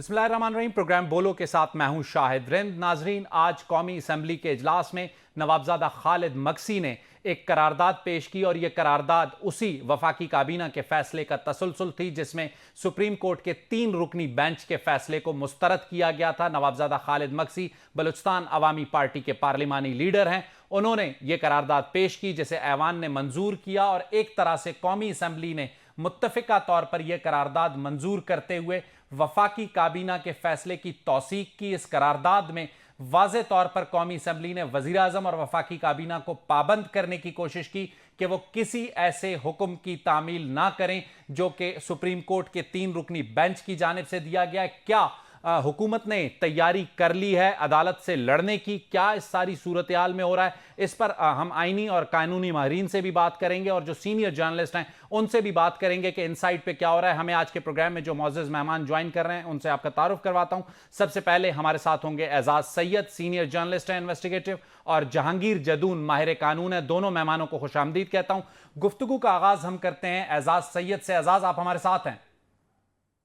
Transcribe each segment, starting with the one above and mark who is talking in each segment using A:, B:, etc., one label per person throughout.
A: बिस्मिल्लाहिर्रहमानिर्रहीम। प्रोग्राम बोलो के साथ मैं हूं शाहिद रिंद। नाजरीन, आज कौमी असम्बली के इजलास में नवाबजादा खालिद मकसी ने एक करारदाद पेश की और यह करारदाद उसी वफाकी काबीना के फैसले का तसलसल थी जिसमें सुप्रीम कोर्ट के 3 रुकनी बेंच के फैसले को मुस्तरद किया गया था। नवाबजादा खालिद मकसी बलूचिस्तान अवामी पार्टी के पार्लिमानी लीडर हैं। उन्होंने ये करारदाद पेश की जिसे ऐवान ने मंजूर किया और एक तरह से कौमी असम्बली ने मुत्तफिका तौर पर यह करारदाद मंजूर करते हुए वफाकी काबीना के फैसले की तौसीक की। इस करारदाद में वाज़े तौर पर कौमी असम्बली ने वज़ीर आज़म और वफाकी काबीना को पाबंद करने की कोशिश की कि वो किसी ऐसे हुक्म की तामील ना करें जो कि सुप्रीम कोर्ट के 3 रुकनी बेंच की जानिब से दिया गया है। क्या हुकूमत ने तैयारी कर ली है अदालत से लड़ने की? क्या इस सारी सूरत हाल में हो रहा है? इस पर हम आईनी और कानूनी माहिरीन से भी बात करेंगे और जो सीनियर जर्नलिस्ट हैं उनसे भी बात करेंगे कि इनसाइड पे क्या हो रहा है। हमें आज के प्रोग्राम में जो मौजूद मेहमान ज्वाइन कर रहे हैं उनसे आपका तारुफ करवाता हूं। सबसे पहले हमारे साथ होंगे एजाज सैयद, सीनियर जर्नलिस्ट हैं इन्वेस्टिगेटिव, और जहांगीर जदून, माहिर कानून है। दोनों मेहमानों को खुशामदीद कहता हूं। गुफ्तगू का आगाज हम करते हैं एजाज सैयद से। एजाज, आप हमारे साथ हैं?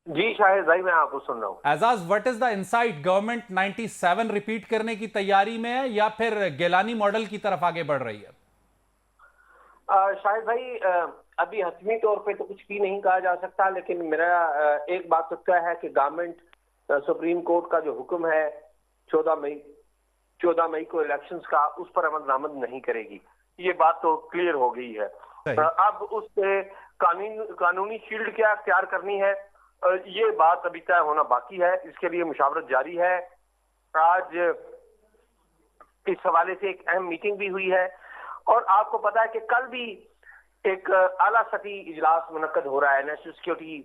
B: जी शाहिद भाई, मैं आपको सुन रहा हूं।
A: Ejaz, what is the insight? Government 97 repeat करने की तैयारी में है या फिर गिलानी मॉडल की तरफ आगे बढ़ रही है?
B: शाहिद भाई, अभी हतमी तौर पे तो कुछ भी नहीं कहा जा सकता, लेकिन मेरा एक बात तो तय है कि गवर्नमेंट सुप्रीम कोर्ट का जो हुक्म है 14 मई को इलेक्शंस का, उस पर अमल दरामद नहीं करेगी। ये बात तो क्लियर हो गई है। अब उस पे कानूनी शील्ड क्या अख्तियार करनी है, ये बात अभी तय होना बाकी है। इसके लिए मुशावरत जारी है। आज इस हवाले से एक अहम मीटिंग भी हुई है और आपको पता है कि कल भी एक आला सती इजलास मुनक्कद हो रहा है। नेशनल सिक्योरिटी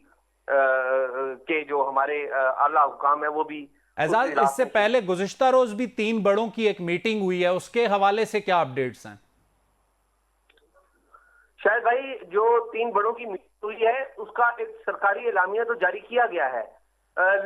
B: के जो हमारे आला हुकाम है वो भी।
A: एजाज, इससे पहले गुज़िश्ता रोज भी 3 बड़ों की एक मीटिंग हुई है, उसके हवाले से क्या अपडेट्स हैं?
B: शायद भाई, जो 3 बड़ों की मीटिंग हुई है उसका एक सरकारी एलामिया तो जारी किया गया है,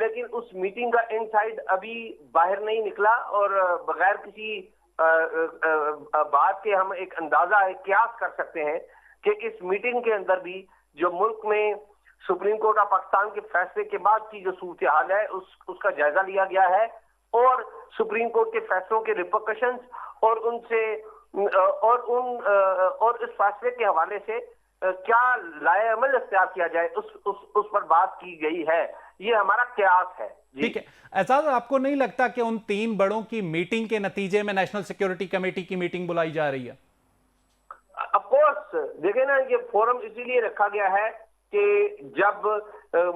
B: लेकिन उस मीटिंग का इनसाइड अभी बाहर नहीं निकला और बगैर किसी बात के हम एक अंदाजा, एक कियास कर सकते हैं कि इस मीटिंग के अंदर भी जो मुल्क में सुप्रीम कोर्ट ऑफ पाकिस्तान के फैसले के बाद की जो सूरत हाल है उसका जायजा लिया गया है और सुप्रीम कोर्ट के फैसलों के रिपरकशंस और उनसे और इस फैसले के हवाले से क्या लाए अमल इख्तियार किया जाए उस पर बात की गई है। ये हमारा कयास है।
A: ठीक है एजाज, आपको नहीं लगता कि उन 3 बड़ों की मीटिंग के नतीजे में नेशनल सिक्योरिटी कमेटी की मीटिंग बुलाई जा रही है?
B: ऑफ कोर्स, देखें ना, ये फोरम इसीलिए रखा गया है कि जब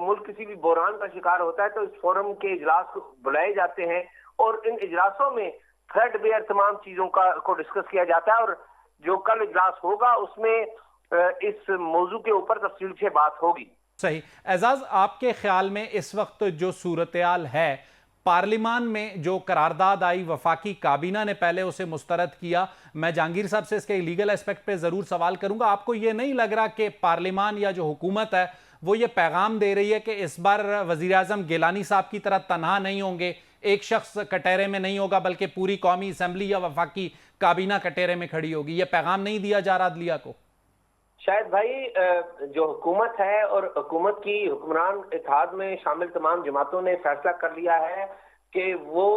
B: मुल्क किसी भी बहरान का शिकार होता है तो इस फोरम के इजलास बुलाए जाते हैं और इन इजलासों में थ्रेडबेयर तमाम चीजों को डिस्कस किया जाता है और जो कल इजलास होगा उसमें इस मौजू के ऊपर तफसील से बात होगी।
A: सही। एजाज, आपके ख्याल में इस वक्त जो सूरत-ए-हाल है, पार्लिमान में जो करारदाद आई, वफाकी काबीना ने पहले उसे मुस्तरद किया, मैं जहांगीर साहब से इसके लीगल एस्पेक्ट पे जरूर सवाल करूंगा। आपको ये नहीं लग रहा कि पार्लिमान या जो हुकूमत है वो ये पैगाम दे रही है कि इस बार वजीर आजम गिलानी साहब की तरह तनहा नहीं होंगे, एक शख्स कटहरे में नहीं होगा, बल्कि पूरी कौमी असम्बली या वफाकी काबीना कटहरे में खड़ी होगी? ये पैगाम नहीं दिया जा रहा अदलिया को?
B: शायद भाई, जो हुकूमत है और हुकूमत की हुक्मरान इत्तेहाद में शामिल तमाम जमातों ने फैसला कर लिया है कि वो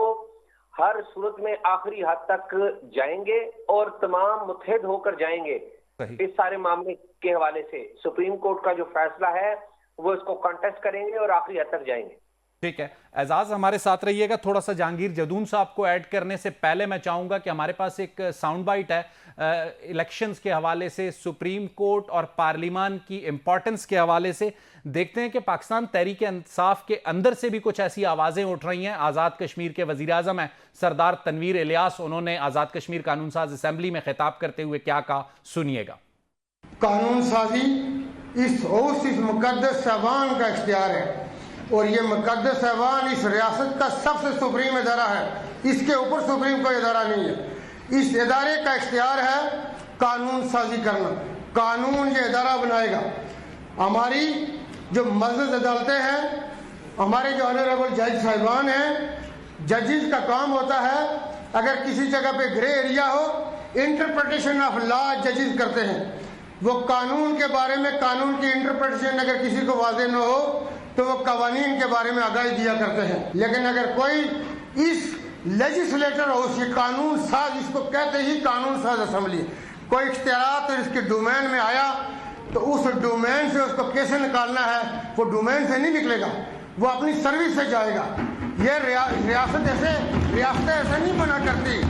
B: हर सूरत में आखिरी हद तक जाएंगे और तमाम मुत्तहिद होकर जाएंगे इस सारे मामले के हवाले से। सुप्रीम कोर्ट का जो फैसला है वो इसको कंटेस्ट करेंगे और आखिरी हद तक जाएंगे।
A: ठीक है एजाज, हमारे साथ रहिएगा। थोड़ा सा जहांगीर जदून साहब को ऐड करने से पहले मैं चाहूंगा कि हमारे पास एक साउंड बाइट है इलेक्शंस के हवाले से, सुप्रीम कोर्ट और पार्लिमान की इंपॉर्टेंस के हवाले से। देखते हैं कि पाकिस्तान तहरीक इंसाफ के अंदर से भी कुछ ऐसी आवाजें उठ रही हैं। आज़ाद कश्मीर के वजीर आजम हैं सरदार तनवीर इलियास, उन्होंने आज़ाद कश्मीर कानून साज असम्बली में खिताब करते हुए क्या कहा, सुनिएगा।
C: कानून साजी इस मुकद्दस ऐवान का इख्तियार है और ये मुकद्दस ऐवान इस रियासत का सबसे सुप्रीम इदारा है। इसके ऊपर सुप्रीम कोई इदारा नहीं है। इस इदारे का इख्तियार है कानून साजी करना। कानून ये इदारा बनाएगा। हमारी जो मजलिस अदालतें हैं, हमारे जो ऑनरेबल जज साहिबान हैं, जजेस का काम होता है अगर किसी जगह पे ग्रे एरिया हो, इंटरप्रिटेशन ऑफ लॉ जजेस करते हैं। वो कानून के बारे में कानून की इंटरप्रिटेशन अगर किसी को वाज़ेह न हो तो वो कवानीन के बारे में आगाही दिया करते हैं। लेकिन अगर कोई इस लेजिस्लेटर हाउस, ये कानून साज, इसको कहते ही कानून साज असेंबली, कोई इख्तियारात और इसके डोमेन में आया तो उस डोमेन से उसको कैसे निकालना है, वो डोमेन से नहीं निकलेगा, वो अपनी सर्विस से जाएगा। ये रियासतें ऐसे नहीं बना करती।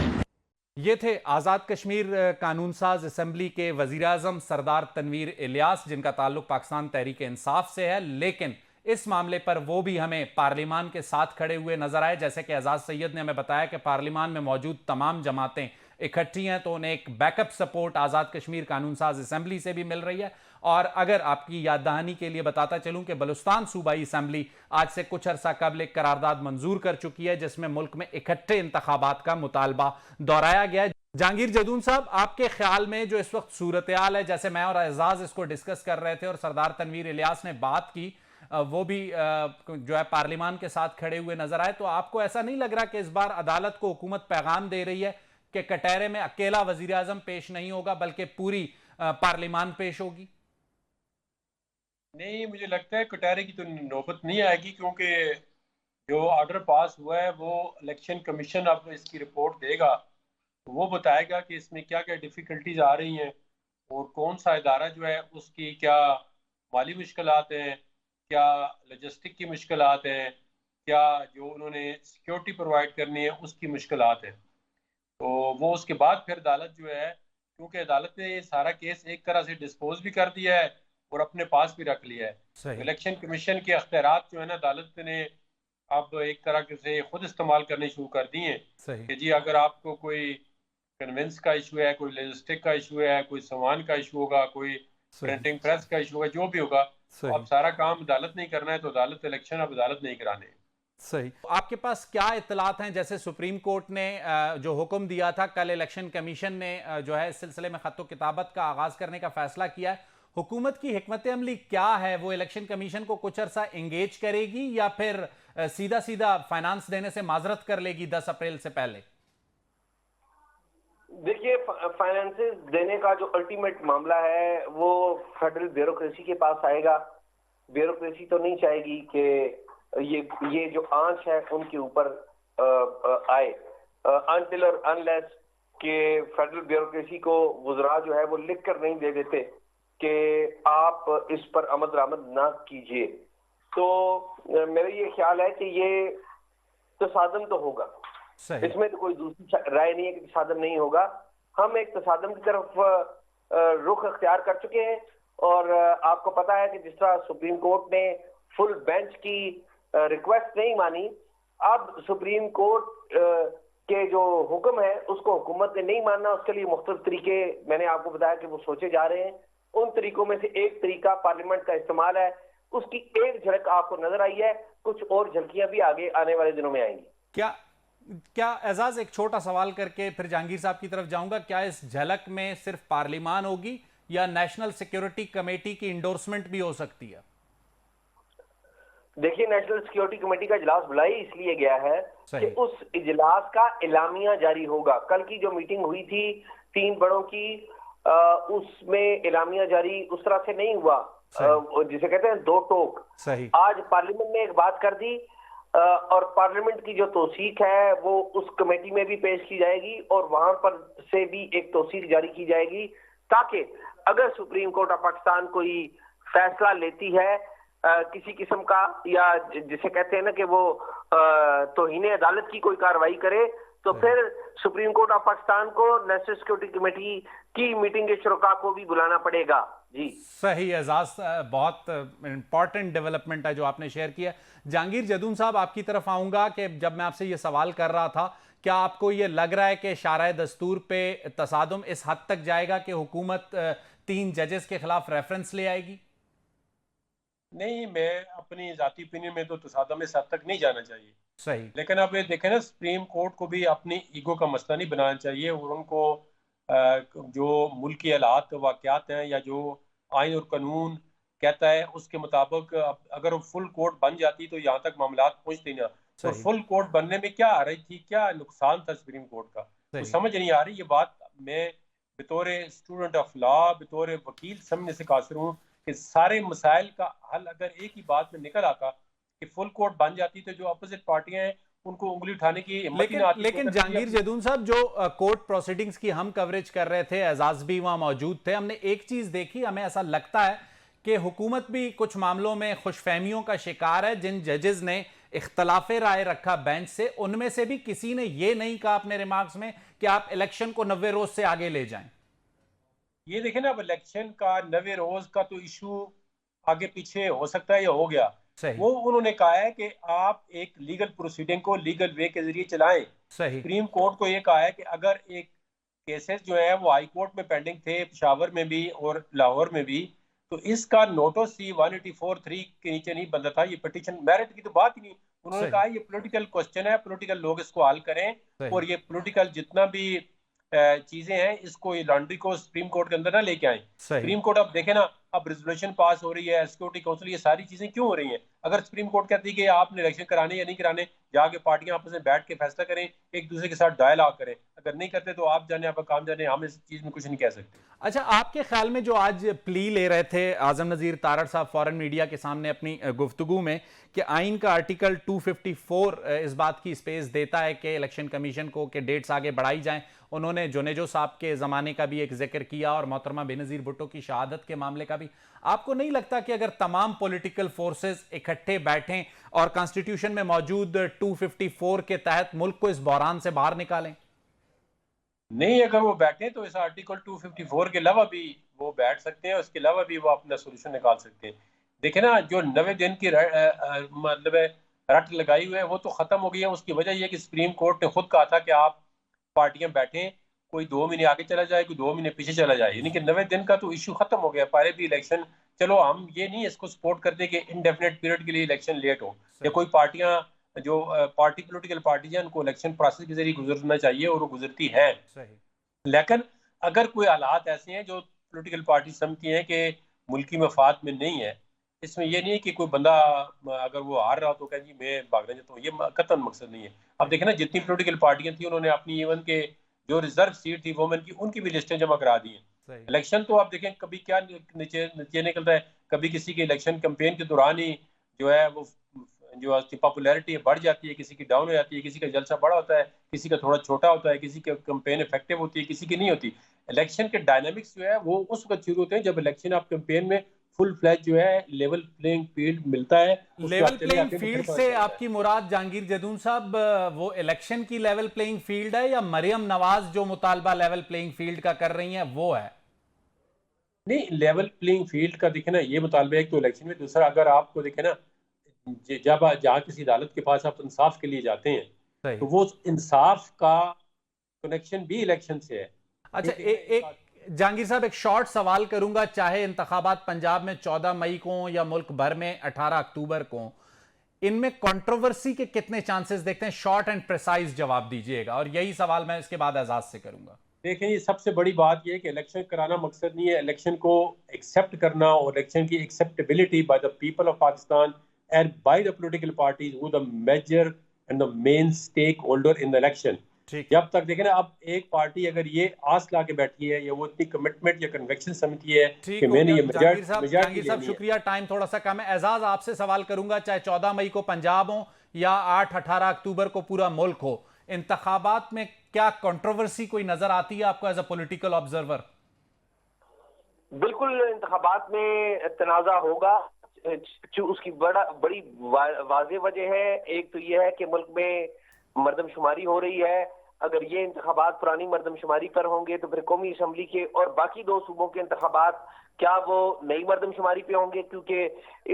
A: ये थे आज़ाद कश्मीर कानून साज असेंबली के वज़ीर आज़म सरदार तनवीर इलियास, जिनका ताल्लुक पाकिस्तान तहरीक इंसाफ से है, लेकिन इस मामले पर वो भी हमें पार्लिमान के साथ खड़े हुए नजर आए। जैसे कि एजाज सैयद ने हमें बताया कि पार्लिमान में मौजूद तमाम जमातें इकट्ठी हैं, तो उन्हें एक बैकअप सपोर्ट आज़ाद कश्मीर कानून साज असेंबली से भी मिल रही है। और अगर आपकी याद दहानी के लिए बताता चलूं कि बलूचिस्तान सूबाई असेंबली आज से कुछ अरसा कबल एक करारदाद मंजूर कर चुकी है, जिसमें मुल्क में इकट्ठे इंतखाबात का मुतालबा दोहराया गया है। जहांगीर जदून साहब, आपके ख्याल में जो इस वक्त सूरत हाल है, जैसे मैं और एजाज इसको डिस्कस कर रहे थे और सरदार तनवीर इलियास ने बात की, वो भी जो है पार्लिमान के साथ खड़े हुए नजर आए, तो आपको ऐसा नहीं लग रहा कि इस बार अदालत को हुकूमत पैगाम दे रही है कि कटहरे में अकेला वजीर आजम पेश नहीं होगा बल्कि पूरी पार्लिमान पेश होगी?
D: नहीं, मुझे लगता है कटहरे की तो नौबत नहीं आएगी, क्योंकि जो ऑर्डर पास हुआ है वो इलेक्शन कमीशन अब इसकी रिपोर्ट देगा, तो वो बताएगा कि इसमें क्या क्या डिफ़िकल्टीज आ रही हैं और कौन सा इदारा जो है उसकी क्या माली मुश्किलात हैं, क्या लॉजिस्टिक की मुश्किलात हैं, क्या जो उन्होंने सिक्योरिटी प्रोवाइड करनी है उसकी मुश्किलात हैं। तो वो उसके बाद फिर अदालत जो है, क्योंकि अदालत ने ये सारा केस एक तरह से डिस्पोज भी कर दिया है और अपने पास भी रख लिया है। इलेक्शन कमीशन के अख्तियारात जो है ना, अदालत ने अब एक तरह से खुद इस्तेमाल करने शुरू कर दिए हैं कि जी अगर आपको कोई कन्वेंस का इशू है, कोई लॉजिस्टिक का इशू है, कोई सामान का इशू होगा, कोई प्रिंटिंग प्रेस का इशू होगा, जो भी होगा, तो अब सारा काम अदालत नहीं करना है, तो अदालत इलेक्शन अब अदालत नहीं कराने।
A: सही। आपके पास क्या इत्तलात हैं? जैसे सुप्रीम कोर्ट ने जो हुक्म दिया था, कल इलेक्शन कमीशन ने जो है इस सिलसिले में खत्तो किताबत का आगाज करने का फैसला किया है। हुकूमत की हिकमत अमली क्या है? वो इलेक्शन कमीशन को कुछ अरसा एंगेज करेगी या फिर सीधा सीधा फाइनेंस देने से माजरत कर लेगी 10 अप्रैल से पहले?
B: देखिए, फाइनेंसेस देने का जो अल्टीमेट मामला है वो फेडरल ब्यूरोक्रेसी के पास आएगा। ब्यूरोक्रेसी तो नहीं चाहेगी कि ये जो आंच है उनके ऊपर आए, अनटिल और अनलेस कि फेडरल ब्यूरोक्रेसी को वुज़रा जो है वो लिख कर नहीं दे देते कि आप इस पर अमल दरामद ना कीजिए। तो मेरा ये ख्याल है कि ये तसादम तो होगा, इसमें तो कोई दूसरी राय नहीं है कि तसादम नहीं होगा। हम एक तसादम की तरफ रुख अख्तियार कर चुके हैं और आपको पता है कि जिस तरह सुप्रीम कोर्ट ने फुल बेंच की रिक्वेस्ट नहीं मानी, अब सुप्रीम कोर्ट के जो हुक्म है उसको हुकूमत ने नहीं मानना, उसके लिए मुख्तलिफ तरीके मैंने आपको बताया कि वो सोचे जा रहे हैं। उन तरीकों में से एक तरीका पार्लियामेंट का इस्तेमाल है, उसकी एक झलक आपको नजर आई है, कुछ और झलकियां भी आगे आने वाले दिनों में आएंगी।
A: क्या एजाज, एक छोटा सवाल करके फिर जहांगीर साहब की तरफ जाऊंगा, क्या इस झलक में सिर्फ पार्लिमान होगी या नेशनल सिक्योरिटी कमेटी की इंडोर्समेंट भी हो सकती है?
B: देखिए, नेशनल सिक्योरिटी कमेटी का इजलास बुलाई इसलिए गया है कि उस इजलास का इलामिया जारी होगा। कल की जो मीटिंग हुई थी 3 बड़ों की, उसमें इलामिया जारी उस तरह से नहीं हुआ, जिसे कहते हैं दो टोक। आज पार्लियामेंट ने एक बात कर दी और पार्लियामेंट की जो तौसीक है वो उस कमेटी में भी पेश की जाएगी और वहां पर से भी एक तौसीक जारी की जाएगी, ताकि अगर सुप्रीम कोर्ट ऑफ पाकिस्तान कोई फैसला लेती है किसी किस्म का, या जिसे कहते हैं ना कि वो तौहीन अदालत की कोई कार्रवाई करे, तो फिर सुप्रीम कोर्ट ऑफ पाकिस्तान को नेशनल सिक्योरिटी कमेटी की मीटिंग के शुरा को भी बुलाना पड़ेगा। जी
A: सही एजाज, बहुत इंपॉर्टेंट डेवलपमेंट है जो आपने शेयर किया। जहांगीर जदून साहब, आपकी तरफ आऊंगा कि जब मैं आपसे ये सवाल कर रहा था, क्या आपको ये लग रहा है कि शाराए दस्तूर पे तसादुम इस हद तक जाएगा कि हुकूमत 3 जजेस के खिलाफ रेफरेंस ले आएगी?
D: नहीं, मैं अपनी जाती ओपिनियन में तो तसादुम इस हद तक नहीं जाना चाहिए।
A: सही।
D: लेकिन अब ये देखें ना, सुप्रीम कोर्ट को भी अपनी ईगो का मसला नहीं बनाना चाहिए और उनको जो मुल्की हालात वाक़यात हैं या जो आइन और कानून कहता है उसके मुताबिक अगर फुल कोर्ट बन जाती तो यहाँ तक मामलात पहुँचती ना। तो फुल कोर्ट बनने में क्या आ रही थी, क्या नुकसान था सुप्रीम कोर्ट का, तो समझ नहीं आ रही। ये बात मैं बतौर स्टूडेंट ऑफ लॉ, बतौर वकील समझने से कासिर हूँ कि सारे मसाइल का हल अगर एक ही बात में निकल आता कि फुल कोर्ट बन जाती, तो जो अपोजिट पार्टियां हैं उनको उंगली उठाने की हिम्मत ही ना आती।
A: लेकिन जहांगीर जदून साहब, जो कोर्ट प्रोसीडिंग्स की हम कवरेज कर रहे थे, एजाज भी वहां मौजूद थे, हमने एक चीज देखी, हमें ऐसा लगता है कि हुकूमत भी कुछ मामलों में खुशफहमियों का शिकार है। जिन जजेस ने इख्तलाफे राय रखा बेंच से, उनमें से भी किसी ने यह नहीं कहा अपने रिमार्क्स में कि आप इलेक्शन को 90 रोज से आगे ले जाएं।
D: ये देखें ना, अब इलेक्शन का 90 रोज का तो इशू आगे पीछे हो सकता है या हो गया, वो उन्होंने कहा है कि आप एक लीगल प्रोसीडिंग को लीगल वे के जरिए चलाएं। सुप्रीम कोर्ट को ये कहा है कि अगर एक केसेस जो है वो हाई कोर्ट में पेंडिंग थे, पेशावर में भी और लाहौर में भी, तो इसका नोटिस सी 184(3) के नीचे नहीं बनता था। ये पिटीशन मेरिट की तो बात ही नहीं। उन्होंने कहा ये पॉलिटिकल क्वेश्चन है, पॉलिटिकल लोग इसको हल करें, और ये पॉलिटिकल जितना भी चीजें हैं इसको, ये लॉन्ड्री को सुप्रीम कोर्ट के अंदर ना लेके आए। सुप्रीम कोर्ट अब देखे ना, अब रेजोल्यूशन पास हो रही है, सिक्योरिटी काउंसिल, ये सारी चीजें क्यों हो रही हैं? अगर सुप्रीम कोर्ट कहती है कि आपने इलेक्शन कराने या नहीं कराने, जाके पार्टियां आपस में बैठ के फैसला करें, एक दूसरे के साथ डायलॉग करें। अगर नहीं करते तो आप जाने, आपका काम जाने, हम इस चीज में कुछ नहीं कह सकते।
A: अच्छा, आपके ख्याल में जो आज प्ली ले रहे थे आजम नजीर तारड़ साहब फॉरेन मीडिया के सामने अपनी गुफ्तगू में, कि आइन का आर्टिकल 254 इस बात की स्पेस देता है कि इलेक्शन कमीशन को कि डेट्स आगे बढ़ाई जाएं। उन्होंने जुनेजो साहब के ज़माने का भी एक जिक्र किया और मोहतरमा बेनज़ीर भुट्टो की शहादत के मामले का भी। आपको नहीं लगता कि अगर तमाम पॉलिटिकल फोर्सेस इकट्ठे बैठें और कॉन्स्टिट्यूशन में मौजूद 254 के तहत मुल्क को इस बहरान से बाहर निकालें?
D: नहीं, अगर वो बैठे तो इस आर्टिकल 254 के अलावा भी वो बैठ सकते हैं, उसके अलावा भी वो अपना सोल्यूशन निकाल सकते हैं। देखे ना, जो 90 दिन की मतलब रट लगाई हुई है वो तो खत्म हो गई है। उसकी वजह यह कि सुप्रीम कोर्ट ने खुद कहा था कि आप पार्टियां बैठें, कोई 2 महीने आगे चला जाए, कोई 2 महीने पीछे चला जाए, यानी कि 90 दिन का तो इशू खत्म हो गया। पहले भी इलेक्शन, चलो हम ये नहीं इसको सपोर्ट करते कि इनडेफिनेट पीरियड के लिए इलेक्शन लेट हो, या कोई पार्टियां जो पॉलिटिकल पार्टीज हैं उनको इलेक्शन प्रोसेस के जरिए गुजरना चाहिए, और वो गुजरती है। लेकिन अगर कोई हालात ऐसे हैं जो पॉलिटिकल पार्टी समझती हैं कि मुल्की मफाद में नहीं है, इसमें यह नहीं है कि कोई बंदा अगर वो हार रहा तो कहे जी मैं भागना चाहता हूँ, ये कतई मकसद नहीं है। अब देखें ना, जितनी पॉलिटिकल पार्टियां थी उन्होंने अपनी इवन के जो रिजर्व सीट थी वोमेन की, उनकी भी लिस्टें जमा करा दी हैं। इलेक्शन तो आप देखें कभी क्या नीचे निकलता है, कभी किसी के इलेक्शन कैंपेन के दौरान ही जो है वो जो पॉपुलैरिटी बढ़ जाती है, किसी की डाउन हो जाती है, किसी का जलसा बड़ा होता है, किसी का थोड़ा छोटा होता है, किसी की कैंपेन इफेक्टिव होती है, किसी की नहीं होती। इलेक्शन के डायनामिक्स जो है वो उस वक्त शुरू होते हैं जब इलेक्शन आप कैंपेन में फुल फ्लैश जो है लेवल प्लेइंग फील्ड मिलता है।
A: लेवल प्लेइंग फील्ड से आपकी मुराद जहांगीर जदून साहब वो इलेक्शन की लेवल प्लेइंग फील्ड है, या मरियम नवाज जो मुतालबा लेवल प्लेइंग फील्ड का कर रही हैं वो है?
D: नहीं, लेवल प्लेइंग फील्ड का देखे ना, ये मुतालबा है तो इलेक्शन में। दूसरा, अगर आपको देखे ना, जब जहाँ किसी अदालत के पास आप इंसाफ के लिए जाते हैं तो वो इंसाफ का कनेक्शन भी इलेक्शन से है।
A: अच्छा, एक जहांगीर साहब एक शॉर्ट सवाल करूंगा, चाहे इंतखाबात पंजाब में 14 मई को या मुल्क भर में 18 अक्टूबर को, इनमें कंट्रोवर्सी के कितने चांसेस देखते हैं? शॉर्ट एंड प्रिसाइज जवाब दीजिएगा, और यही सवाल मैं इसके बाद एजाज से करूंगा।
D: देखें, ये सबसे बड़ी बात यह है कि इलेक्शन कराना मकसद नहीं है, इलेक्शन को एक्सेप्ट करना और इलेक्शन की acceptability by the people of Pakistan and by the political parties who the major and the main stakeholder in the election। जब तक देखें ना, अब एक पार्टी अगर ये आस ला के बैठी है या वो इतनी कमिटमेंट या कन्विक्शन समझती है कि मैंने ये
A: जहांगीर साहब शुक्रिया, टाइम थोड़ा सा कम है। एजाज आपसे सवाल करूंगा, चाहे 14 मई को पंजाब हो या 8-18 अक्टूबर को पूरा मुल्क हो, इंतखाबात में क्या कंट्रोवर्सी कोई नजर आती है आपको एज अ पॉलिटिकल ऑब्जर्वर?
B: बिल्कुल, इंतखाबात में तनाजा होगा। उसकी बड़ी वाज़ेह वजह है। एक तो यह है कि मुल्क में मर्दमशुमारी हो रही है। अगर ये इंतखाबात पुरानी मर्दमशुमारी पर होंगे तो फिर कौमी असम्बली के और बाकी 2 सूबों के इंतखाबात क्या वो नई मर्दमशुमारी पे होंगे? क्योंकि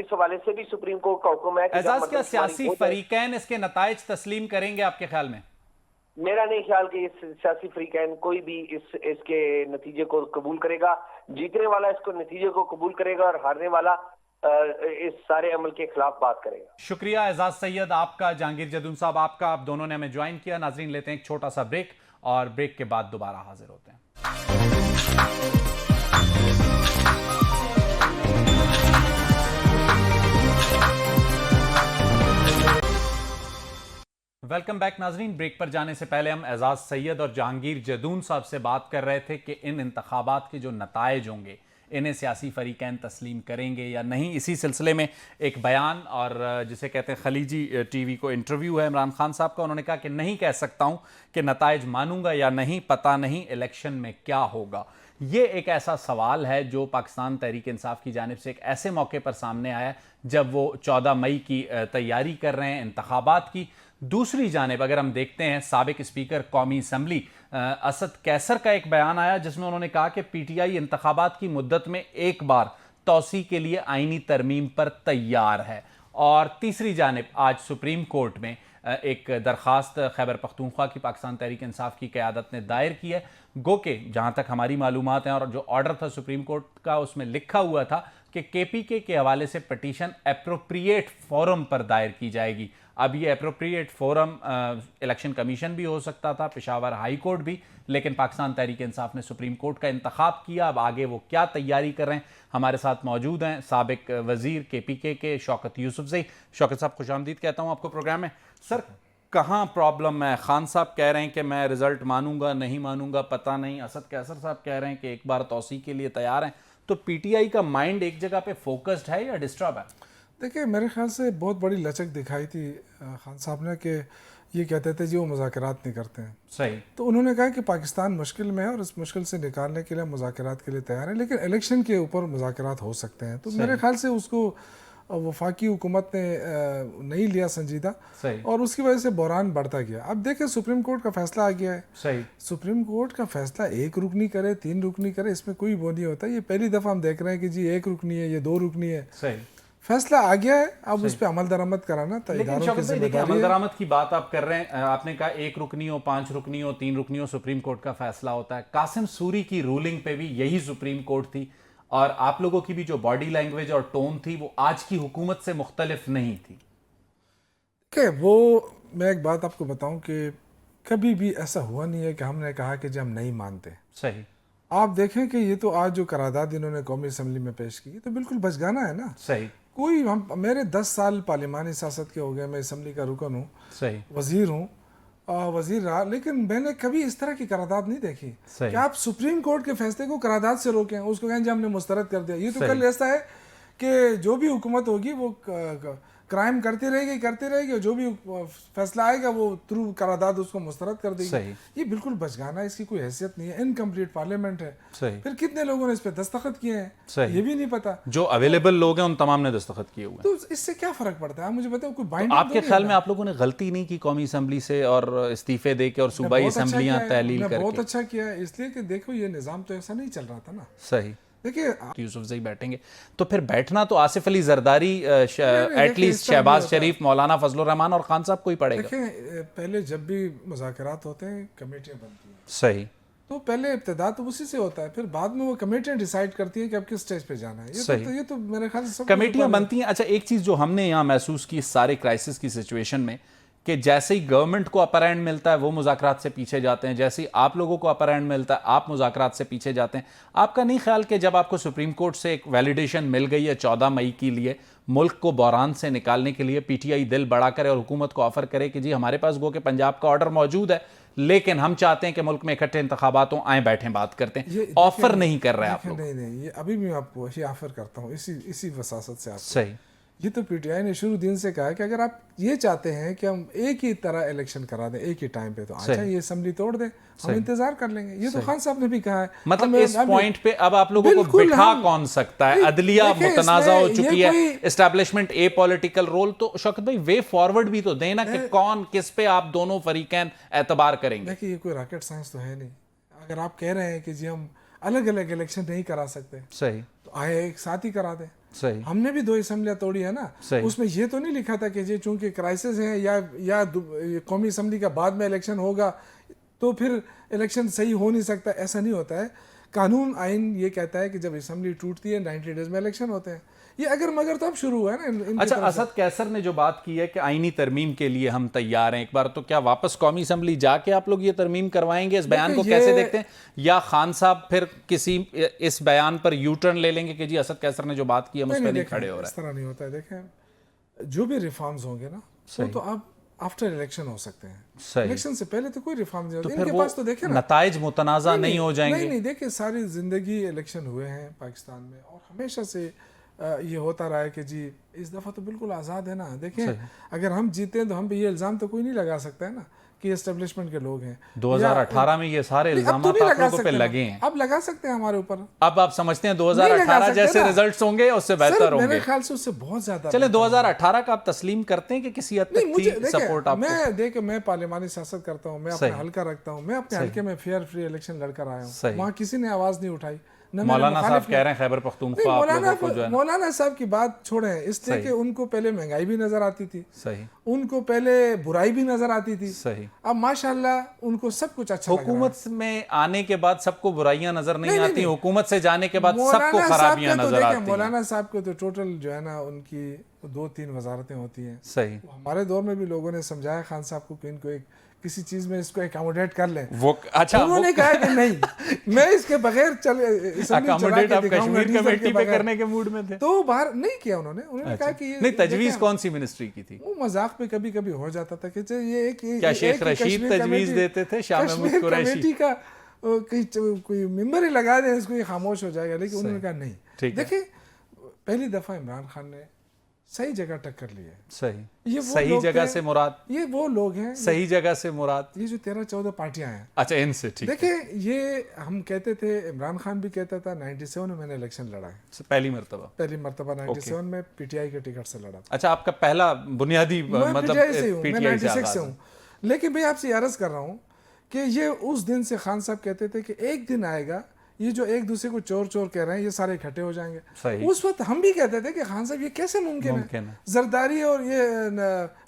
B: इस हवाले से भी सुप्रीम कोर्ट का हुक्म है कि
A: क्या सियासी फरीकैन इसके नताइज तस्लीम करेंगे आपके ख्याल में?
B: मेरा नहीं ख्याल कि इस सियासी फरीकैन कोई भी इसके नतीजे को कबूल करेगा। जीतने वाला इसको नतीजे को कबूल करेगा और हारने वाला इस सारे अमल के खिलाफ बात करेगा।
A: शुक्रिया एजाज सैयद आपका, जहांगीर जदून साहब आपका, आप दोनों ने हमें ज्वाइन किया। नाजरीन, लेते हैं एक छोटा सा ब्रेक और ब्रेक के बाद दोबारा हाजिर होते हैं। वेलकम बैक नाजरीन। ब्रेक पर जाने से पहले हम एजाज सैयद और जहांगीर जदून साहब से बात कर रहे थे कि इन इंतखाबात के जो नताइज होंगे, इन्हें सियासी फरीकैन तस्लीम करेंगे या नहीं। इसी सिलसिले में एक बयान और जिसे कहते हैं खलीजी टीवी को इंटरव्यू है इमरान खान साहब का। उन्होंने कहा कि नहीं कह सकता हूं कि नताइज मानूंगा या नहीं, पता नहीं इलेक्शन में क्या होगा। ये एक ऐसा सवाल है जो पाकिस्तान तहरीक इंसाफ की जानिब से एक ऐसे मौके पर सामने आया जब वो 14 मई की तैयारी कर रहे हैं इंतखाबात की। दूसरी जानिब अगर हम देखते हैं साबिक स्पीकर कौमी असम्बली असद कैसर का एक बयान आया जिसमें उन्होंने कहा कि पीटीआई इंतखाबात की मुद्दत में एक बार तौसी के लिए आईनी तरमीम पर तैयार है। और तीसरी जानिब आज सुप्रीम कोर्ट में एक दरख्वास्त खैबर पख्तूनख्वा की पाकिस्तान तहरीक इंसाफ की क़यादत ने दायर की है। गो के जहाँ तक हमारी मालूमात हैं और जो ऑर्डर था सुप्रीम कोर्ट का उसमें लिखा हुआ था कि केपीके के हवाले से पटिशन एप्रोप्रिएट फोरम पर दायर की जाएगी। अब ये एप्रोप्रिएट फोरम इलेक्शन कमीशन भी हो सकता था, पेशावर हाई कोर्ट भी, लेकिन पाकिस्तान तहरीक इंसाफ ने सुप्रीम कोर्ट का इंतखाब किया। अब आगे वो क्या तैयारी कर रहे हैं, हमारे साथ मौजूद हैं साबिक वजीर केपीके के शौकत यूसुफजई। शौकत साहब खुशामदीद कहता हूँ आपको प्रोग्राम में। सर कहाँ प्रॉब्लम है? खान साहब कह रहे हैं कि मैं रिजल्ट मानूंगा नहीं मानूंगा पता नहीं, असद कैसर साहब कह रहे हैं कि एक बार तौसी के लिए तैयार हैं। तो पीटीआई का माइंड एक जगह पे फोकस्ड है या डिस्टर्ब है?
E: देखिए मेरे ख्याल से बहुत बड़ी लचक दिखाई थी खान साहब ने कि ये कहते थे जी वो मुज़ाकरात नहीं करते हैं।
A: सही। तो
E: उन्होंने कहा कि पाकिस्तान मुश्किल में है और इस मुश्किल से निकालने के लिए मुज़ाकरात के लिए तैयार है, लेकिन इलेक्शन के ऊपर मुज़ाकरात हो सकते हैं। तो मेरे ख्याल से उसको वफाकी हुकूमत ने नहीं लिया संजीदा और उसकी वजह से बहरान बढ़ता गया। अब देखें सुप्रीम कोर्ट का फैसला आ गया है।
A: सही।
E: सुप्रीम कोर्ट का फैसला एक रुकनी करे 3 रुकनी करे इसमें कोई वो नहीं होता। ये पहली दफ़ा हम देख रहे हैं कि जी 1 रुकनी है, ये 2 रुकनी है।
A: सही।
E: फैसला आ गया है, अब उस पर अमल दरामद कराना तो इदारों की जिम्मेदारी है।
A: अमल दरामद की बात आप कर रहे हैं, आपने कहा 1 रुकनी हो, 5 रुकनी हो, 3 रुकनी हो, सुप्रीम कोर्ट का फैसला होता है। कासिम सूरी की रूलिंग पे भी यही सुप्रीम कोर्ट थी और आप लोगों की भी जो बॉडी लैंग्वेज और टोन थी वो आज की हुकूमत से मुख्तलिफ नहीं थी।
E: वो मैं एक बात आपको बताऊं कि कभी भी ऐसा हुआ नहीं है कि हमने कहा कि जी हम नहीं मानते।
A: सही।
E: आप देखें कि ये तो आज जो करारदाद इन्होंने कौमी असम्बली में पेश की तो बिल्कुल बचगाना है ना।
A: सही।
E: कोई मेरे 10 साल पार्लिमानी सियासत के हो गए, मैं असम्बली का रुकन हूँ,
A: सही,
E: वजीर हूँ, वजीर रहा, लेकिन मैंने कभी इस तरह की करारदाद नहीं देखी कि आप सुप्रीम कोर्ट के फैसले को करारदाद से रोकें, उसको कहें जी हमने मुस्तरद कर दिया। ये तो कल ऐसा है कि जो भी हुकूमत होगी वो क्राइम करती रहेगी और जो भी फैसला आएगा वो थ्रू करारदाद उसको मुस्तरद कर देगी। ये बिल्कुल बचगाना है, इसकी कोई हैसियत नहीं है। इनकम्प्लीट पार्लियामेंट है। फिर कितने लोगों ने इस पे दस्तखत किए हैं ये भी नहीं पता।
A: जो अवेलेबल लोग हैं उन तमाम ने दस्तखत किए हुए हैं।
E: तो इससे क्या फर्क पड़ता है मुझे बताओ? कोई बाइंड
A: आपके ख्याल में आप लोगों ने गलती नहीं की कौमी असम्बली से और इस्तीफे दे के और सूबाई असम्बलियां तहलील करके?
E: बहुत अच्छा किया इसलिए कि देखो ये निज़ाम तो ऐसा नहीं चल रहा था ना।
A: सही।
E: देखिए
A: यूसुफजई बैठेंगे तो फिर बैठना तो आसिफ अली जरदारी, एटलीस्ट शहबाज शरीफ, मौलाना फजलुर रहमान और खान साहब को ही पड़ेगा।
E: देखिए पहले जब भी मुज़ाकरात होते हैं कमेटियां बनती हैं।
A: सही। तो
E: पहले इब्तिदा तो उसी से होता है, फिर बाद में वो कमेटियां डिसाइड करती हैं कि अब किस स्टेज पे जाना है। ये तो मेरे ख्याल से
A: कमेटियां बनती हैं। अच्छा, एक चीज जो हमने यहाँ महसूस की इस सारे क्राइसिस की सिचुएशन में कि जैसे ही गवर्नमेंट को अपर हैंड मिलता है वो मुज़ाकरात से पीछे जाते हैं, जैसे ही आप लोगों को अपर हैंड मिलता है आप मुज़ाकरात से पीछे जाते हैं। आपका नहीं ख्याल कि जब आपको सुप्रीम कोर्ट से एक वैलिडेशन मिल गई है 14 मई के लिए, मुल्क को बहरान से निकालने के लिए पीटीआई दिल बड़ा करे और हुकूमत को ऑफर करे कि जी हमारे पास गो के पंजाब का ऑर्डर मौजूद है लेकिन हम चाहते हैं कि मुल्क में इकट्ठे इंतखाबात हों, आए बैठें बात करते हैं, ऑफर नहीं कर रहे आप लोग?
E: नहीं, ये अभी भी आपको ये ऑफर करता हूँ इसी वसासत से।
A: सही।
E: ये तो पीटीआई ने शुरू दिन से कहा है कि अगर आप ये चाहते हैं कि हम एक ही तरह इलेक्शन करा दें एक ही टाइम पे, तो अच्छा ये असेंबली तोड़ दें, हम इंतजार कर लेंगे। ये तो खान साहब ने भी कहा है।
A: मतलब इस पॉइंट पे अब आप लोगों को बिठा कौन सकता है? अदलिया मुतनाज़ा हो चुकी है, एस्टैब्लिशमेंट ए पॉलिटिकल रोल। तो शौकत भाई वे फॉरवर्ड भी तो देना कि कौन किस पे आप दोनों फरीकैन एतबार करेंगे।
E: देखिए ये कोई रॉकेट साइंस तो है नहीं। अगर आप कह रहे हैं कि जी हम अलग अलग इलेक्शन नहीं करा सकते,
A: सही,
E: तो आए एक साथ ही करा दें।
A: सही।
E: हमने भी 2 असम्बलियां तोड़ी है ना। उसमें ये तो नहीं लिखा था कि जी चूंकि क्राइसिस है या कौमी असम्बली का बाद में इलेक्शन होगा तो फिर इलेक्शन सही हो नहीं सकता। ऐसा नहीं होता है। कानून आइन ये कहता है कि जब असम्बली टूटती है 90 डेज में इलेक्शन होते हैं। ये अगर मगर तो अब शुरू हुआ है ना।
A: अच्छा, असद कैसर ने जो बात की है कि आईनी तरमीम के लिए हम तैयार हैं, एक बार तो क्या वापस कौमी असम्बली जाके आप लोग ये तरमीम करवाएंगे? इस बयान को कैसे देखते हैं? या खान साहब फिर किसी इस बयान पर यू टर्न ले लेंगे कि जी असद कैसर ने जो बात की हम उस पर नहीं खड़े हो रहे?
E: इस तरह नहीं होता है। देखें जो भी रिफॉर्म्स होंगे ना वो तो आप आफ्टर इलेक्शन हो सकते हैं।
A: सही।
E: इलेक्शन से पहले तो कोई रिफॉर्म नहीं
A: तो
E: होता।
A: फिर
E: इनके
A: वो
E: पास तो देखे ना
A: नताइज मुतनाज़ा नहीं हो जाएंगे।
E: नहीं देखिए, सारी जिंदगी इलेक्शन हुए हैं पाकिस्तान में और हमेशा से ये होता रहा है कि जी इस दफ़ा तो बिल्कुल आज़ाद है ना। देखें, अगर हम जीते तो हम पे ये इल्ज़ाम तो कोई नहीं लगा सकता है ना कि एस्टेब्लिशमेंट के लोग हैं।
A: 2018 में ये सारे इल्जाम
E: तो
A: आप लोगों पे लगे हैं।
E: अब लगा सकते हैं हमारे ऊपर।
A: अब आप समझते हैं 2018 जैसे रिजल्ट्स होंगे उससे बेहतर होंगे?
E: मेरे ख्याल से उससे बहुत ज्यादा।
A: चले 2018 का आप तस्लीम करते हैं कि किसी हद तक थी सपोर्ट आपको?
E: मैं पार्लियामानी सियासत करता हूँ, मैं अपना हल्का रखता हूँ, मैं अपने हल्के में फेयर फ्री इलेक्शन लड़कर आया हूँ, वहाँ किसी ने आवाज नहीं उठाई।
A: मौलाना साहब कह रहे हैं खैबर पख्तूनख्वा आप लोगों को जो है।
E: मौलाना साहब की बात छोड़ें, इसलिए कि उनको पहले महंगाई भी नजर आती थी,
A: सही,
E: उनको पहले बुराई भी नजर आती थी,
A: सही,
E: अब माशाल्लाह उनको सब कुछ अच्छा लग रहा है।
A: हुकूमत में आने के बाद सबको बुराइयां नजर नहीं आती, हुकूमत से जाने के बाद सबको खराबियां नजर आती हैं।
E: मौलाना साहब को तो टोटल जो है ना उनकी 2-3 वजारतें होती हैं।
A: सही।
E: हमारे दौर में भी लोगों ने समझाया खान साहब को कि इनको एक किसी चीज में इसको एकोमोडेट कर लें।
A: वो अच्छा,
E: उन्होंने कहा कि नहीं, मैं इसके बगैर
A: अकोमोडेट आप कश्मीर कमेटी पे करने के मूड में थे
E: तो बाहर नहीं किया उन्होंने कहा कि
A: नहीं। तजवीज कौन सी मिनिस्ट्री की थी?
E: वो मजाक पे कभी कभी हो जाता था कि ये एक
A: क्या शेख रशीद तजवीज देते थे? शाह महमूद कुरैशी
E: का कोई मेंबर ही लगा दे इसको, ये खामोश हो जाएगा। लेकिन उन्होंने कहा नहीं। देखिए, पहली दफा इमरान खान ने सही जगह टक्कर ली है।
A: सही। ये सही जगह से मुराद,
E: ये वो लोग हैं।
A: सही जगह से मुराद
E: ये जो 13-14 पार्टियां हैं।
A: अच्छा, इनसे ठीक।
E: देखिए, ये हम कहते थे, इमरान खान भी कहता था 97 में मैंने इलेक्शन लड़ा है,
A: पहली मरतबा
E: 97 में पीटीआई के टिकट से लड़ा।
A: अच्छा, आपका पहला बुनियादी मतलब
E: पीटीआई से हूँ। लेकिन भाई आपसे अर्ज कर रहा हूँ कि ये उस दिन से खान साहब कहते थे कि एक दिन आएगा ये जो एक दूसरे को चोर चोर कह रहे हैं ये सारे इकट्ठे हो जाएंगे। उस वक्त हम भी कहते थे कि खान साहब ये कैसे मुमकिन है, जरदारी और ये